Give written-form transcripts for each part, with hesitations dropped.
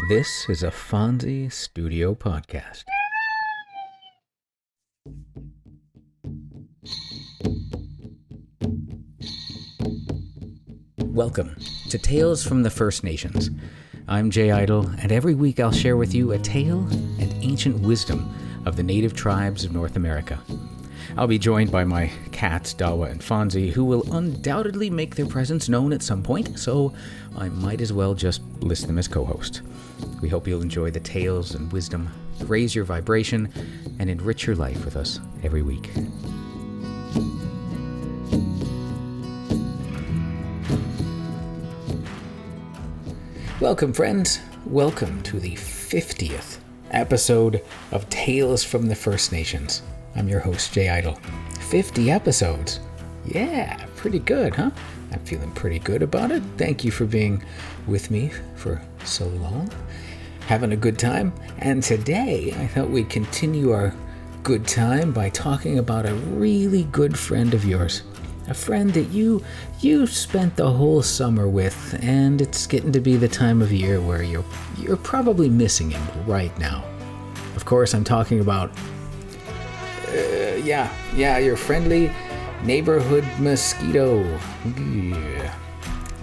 This is a Fonzie Studio podcast. Welcome to Tales from the First Nations. I'm Jay Idle, and every week I'll share with you a tale and ancient wisdom of the native tribes of North America. I'll be joined by my cats, Dawa and Fonzie, who will undoubtedly make their presence known at some point, so I might as well just list them as co-hosts. We hope you'll enjoy the tales and wisdom, raise your vibration, and enrich your life with us every week. Welcome, friends. Welcome to the 50th episode of Tales from the First Nations. I'm your host, Jay Idle. 50 episodes. Yeah, pretty good, huh? I'm feeling pretty good about it. Thank you for being with me for so long. Having a good time. And today, I thought we'd continue our good time by talking about a really good friend of yours. A friend that you spent the whole summer with, and it's getting to be the time of year where you're probably missing him right now. Of course, I'm talking about your friendly neighborhood mosquito. Yeah.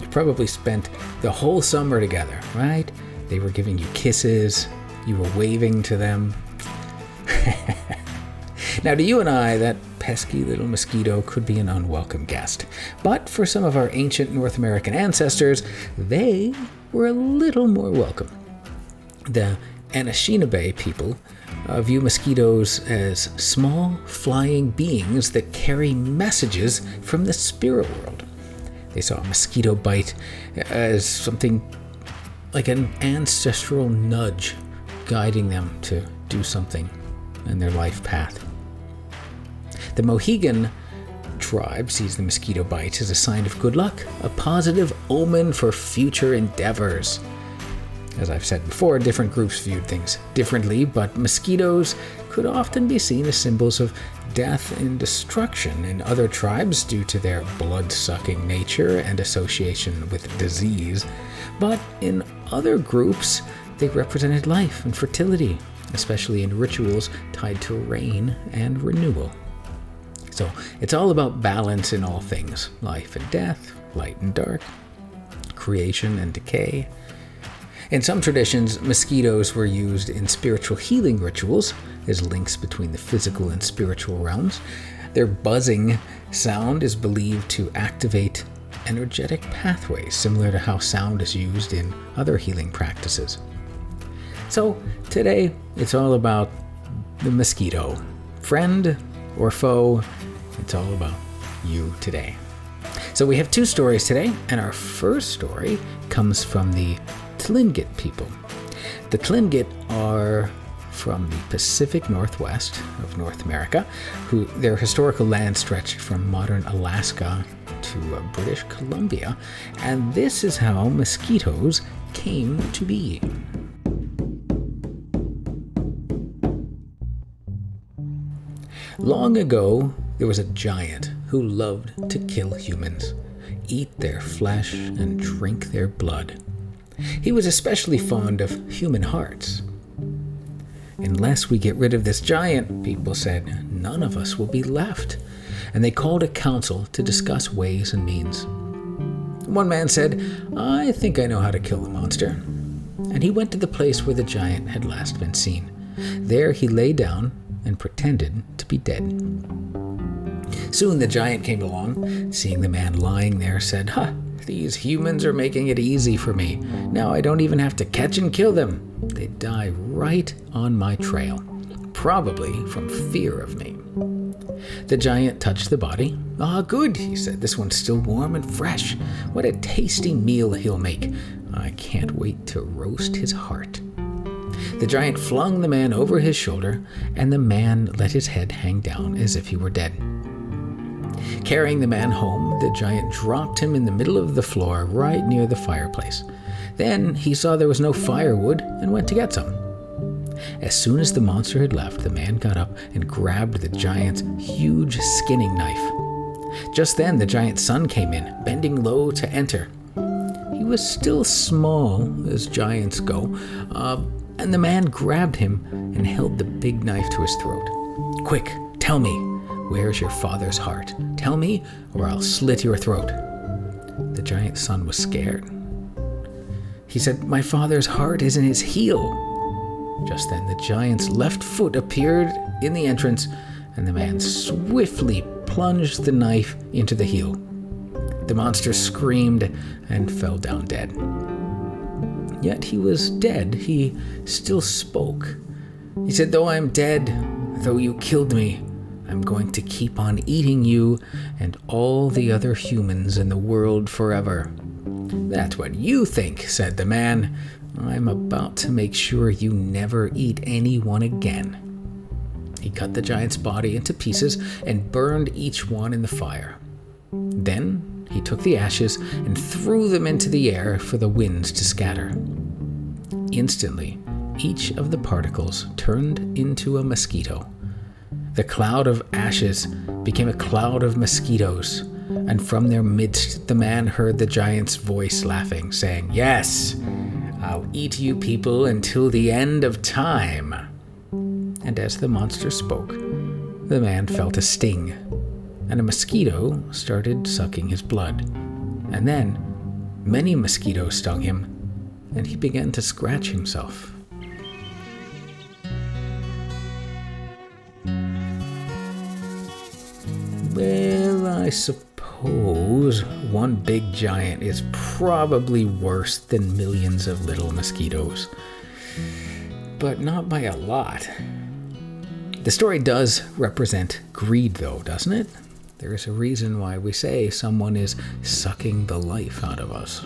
You probably spent the whole summer together, right? They were giving you kisses. You were waving to them. Now, to you and I, that pesky little mosquito could be an unwelcome guest. But for some of our ancient North American ancestors, they were a little more welcome. The Anishinaabe people view mosquitoes as small, flying beings that carry messages from the spirit world. They saw a mosquito bite as something like an ancestral nudge guiding them to do something in their life path. The Mohegan tribe sees the mosquito bite as a sign of good luck, a positive omen for future endeavors. As I've said before, different groups viewed things differently, but mosquitoes could often be seen as symbols of death and destruction in other tribes due to their blood-sucking nature and association with disease. But in other groups, they represented life and fertility, especially in rituals tied to rain and renewal. So it's all about balance in all things: life and death, light and dark, creation and decay. In some traditions, mosquitoes were used in spiritual healing rituals as links between the physical and spiritual realms. Their buzzing sound is believed to activate energetic pathways, similar to how sound is used in other healing practices. So today, it's all about the mosquito. Friend or foe, it's all about you today. So we have two stories today, and our first story comes from the Tlingit people. The Tlingit are from the Pacific Northwest of North America, their historical land stretched from modern Alaska to British Columbia, and this is how mosquitoes came to be. Long ago, there was a giant who loved to kill humans, eat their flesh, and drink their blood. He was especially fond of human hearts. Unless we get rid of this giant, people said, none of us will be left. And they called a council to discuss ways and means. One man said, I think I know how to kill the monster. And he went to the place where the giant had last been seen. There he lay down and pretended to be dead. Soon the giant came along, seeing the man lying there, said, these humans are making it easy for me. Now I don't even have to catch and kill them. They die right on my trail, probably from fear of me. The giant touched the body. Good, he said. This one's still warm and fresh. What a tasty meal he'll make. I can't wait to roast his heart. The giant flung the man over his shoulder, and the man let his head hang down as if he were dead. Carrying the man home, the giant dropped him in the middle of the floor right near the fireplace. Then he saw there was no firewood and went to get some. As soon as the monster had left, the man got up and grabbed the giant's huge skinning knife. Just then, the giant's son came in, bending low to enter. He was still small, as giants go, and the man grabbed him and held the big knife to his throat. "Quick, tell me, where's your father's heart? Tell me, or I'll slit your throat." The giant's son was scared. He said, "My father's heart is in his heel." Just then, the giant's left foot appeared in the entrance, and the man swiftly plunged the knife into the heel. The monster screamed and fell down dead. Yet he was dead. He still spoke. He said, "Though I am dead, though you killed me, I'm going to keep on eating you and all the other humans in the world forever." "That's what you think," said the man. "I'm about to make sure you never eat anyone again." He cut the giant's body into pieces and burned each one in the fire. Then he took the ashes and threw them into the air for the winds to scatter. Instantly, each of the particles turned into a mosquito. The cloud of ashes became a cloud of mosquitoes, and from their midst the man heard the giant's voice laughing, saying, "Yes, I'll eat you people until the end of time." And as the monster spoke, the man felt a sting, and a mosquito started sucking his blood. And then many mosquitoes stung him, and he began to scratch himself. Well, I suppose one big giant is probably worse than millions of little mosquitoes. But not by a lot. The story does represent greed, though, doesn't it? There is a reason why we say someone is sucking the life out of us.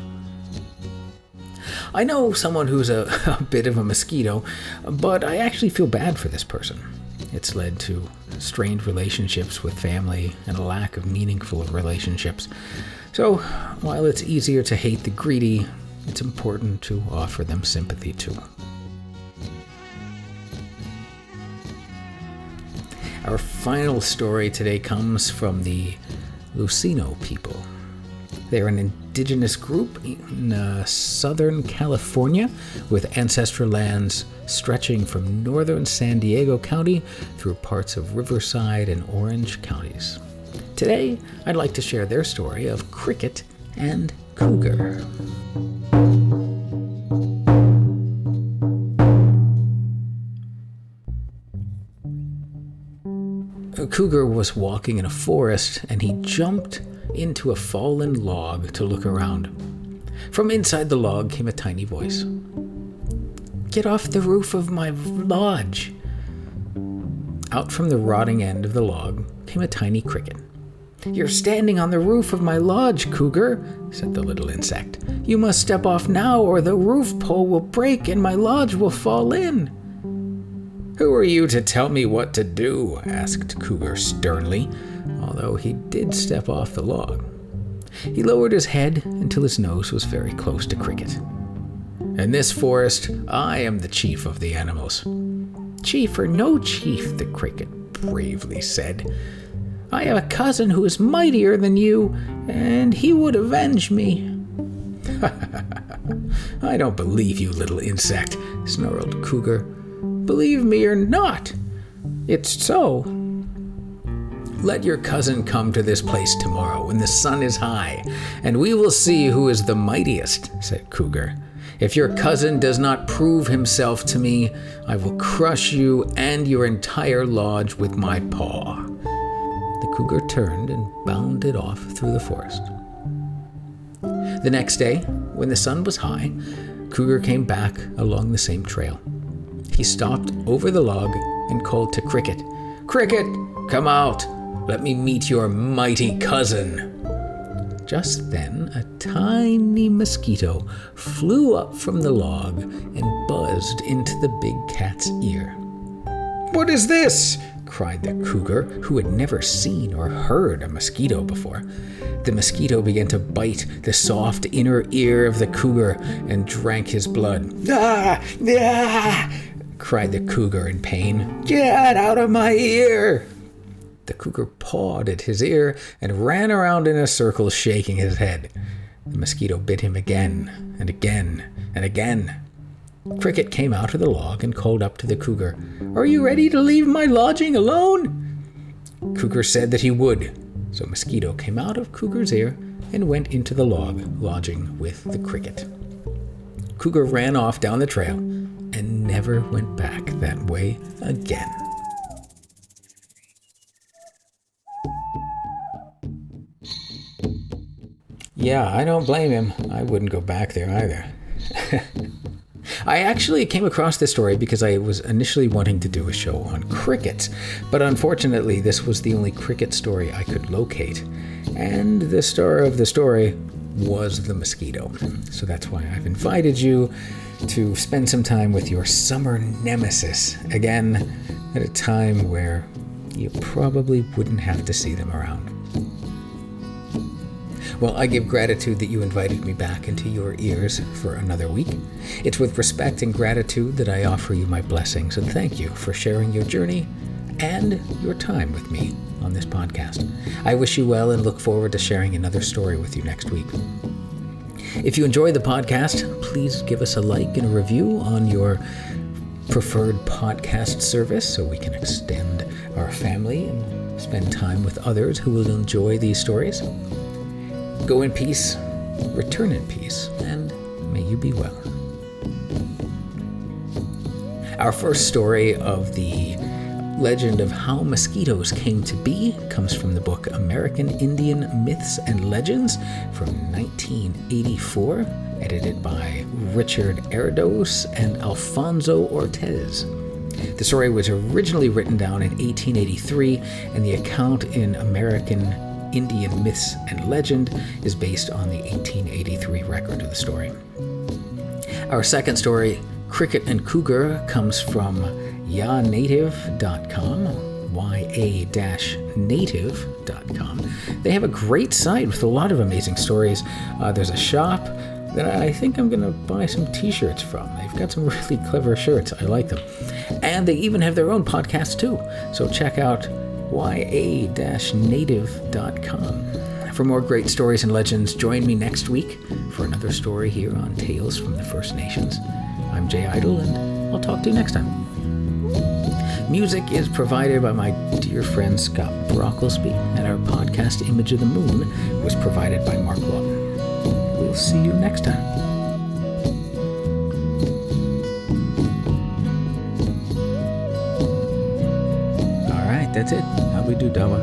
I know someone who's a bit of a mosquito, but I actually feel bad for this person. It's led to strained relationships with family and a lack of meaningful relationships. So, while it's easier to hate the greedy, it's important to offer them sympathy too. Our final story today comes from the Lucino people. They're an indigenous group in Southern California with ancestral lands stretching from northern San Diego County through parts of Riverside and Orange counties. Today, I'd like to share their story of cricket and cougar. A cougar was walking in a forest, and he jumped into a fallen log to look around. From inside the log came a tiny voice. "Get off the roof of my lodge." Out from the rotting end of the log came a tiny cricket. "You're standing on the roof of my lodge, cougar," said the little insect. "You must step off now, or the roof pole will break and my lodge will fall in." "Who are you to tell me what to do?" asked Cougar sternly, although he did step off the log. He lowered his head until his nose was very close to Cricket. "In this forest, I am the chief of the animals." "Chief or no chief," the cricket bravely said, "I have a cousin who is mightier than you, and he would avenge me." "I don't believe you, little insect," snarled Cougar. "Believe me or not, it's so. Let your cousin come to this place tomorrow when the sun is high, and we will see who is the mightiest," said Cougar. "If your cousin does not prove himself to me, I will crush you and your entire lodge with my paw." The cougar turned and bounded off through the forest. The next day, when the sun was high, Cougar came back along the same trail. He stopped over the log and called to Cricket. "Cricket, come out! Let me meet your mighty cousin." Just then, a tiny mosquito flew up from the log and buzzed into the big cat's ear. "What is this?" cried the cougar, who had never seen or heard a mosquito before. The mosquito began to bite the soft inner ear of the cougar and drank his blood. "Ah! Ah!" cried the cougar in pain. "Get out of my ear!" The cougar pawed at his ear and ran around in a circle, shaking his head. The mosquito bit him again and again and again. Cricket came out of the log and called up to the cougar, "Are you ready to leave my lodging alone?" Cougar said that he would, so Mosquito came out of Cougar's ear and went into the log lodging with the cricket. Cougar ran off down the trail and never went back that way again. Yeah, I don't blame him. I wouldn't go back there either. I actually came across this story because I was initially wanting to do a show on crickets, but unfortunately this was the only cricket story I could locate, and the star of the story was the mosquito. So that's why I've invited you to spend some time with your summer nemesis, again, at a time where you probably wouldn't have to see them around. Well, I give gratitude that you invited me back into your ears for another week. It's with respect and gratitude that I offer you my blessings, and thank you for sharing your journey and your time with me on this podcast. I wish you well and look forward to sharing another story with you next week. If you enjoy the podcast, please give us a like and a review on your preferred podcast service so we can extend our family and spend time with others who will enjoy these stories. Go in peace, return in peace, and may you be well. Our first story of the legend of how mosquitoes came to be comes from the book American Indian Myths and Legends from 1984, edited by Richard Erdos and Alfonso Ortez. The story was originally written down in 1883, and the account in American Indian Myths and Legend is based on the 1883 record of the story. Our second story, Cricket and Cougar, comes from yanative.com, ya-native.com. They have a great site with a lot of amazing stories. There's a shop that I think I'm going to buy some t-shirts from. They've got some really clever shirts. I like them. And they even have their own podcast too. So check out ya-native.com. For more great stories and legends, join me next week for another story here on Tales from the First Nations. I'm Jay Idle, and I'll talk to you next time. Music is provided by my dear friend Scott Brocklesby, and our podcast Image of the Moon was provided by Mark Lawton. We'll see you next time. That's it. How we do, Dawa?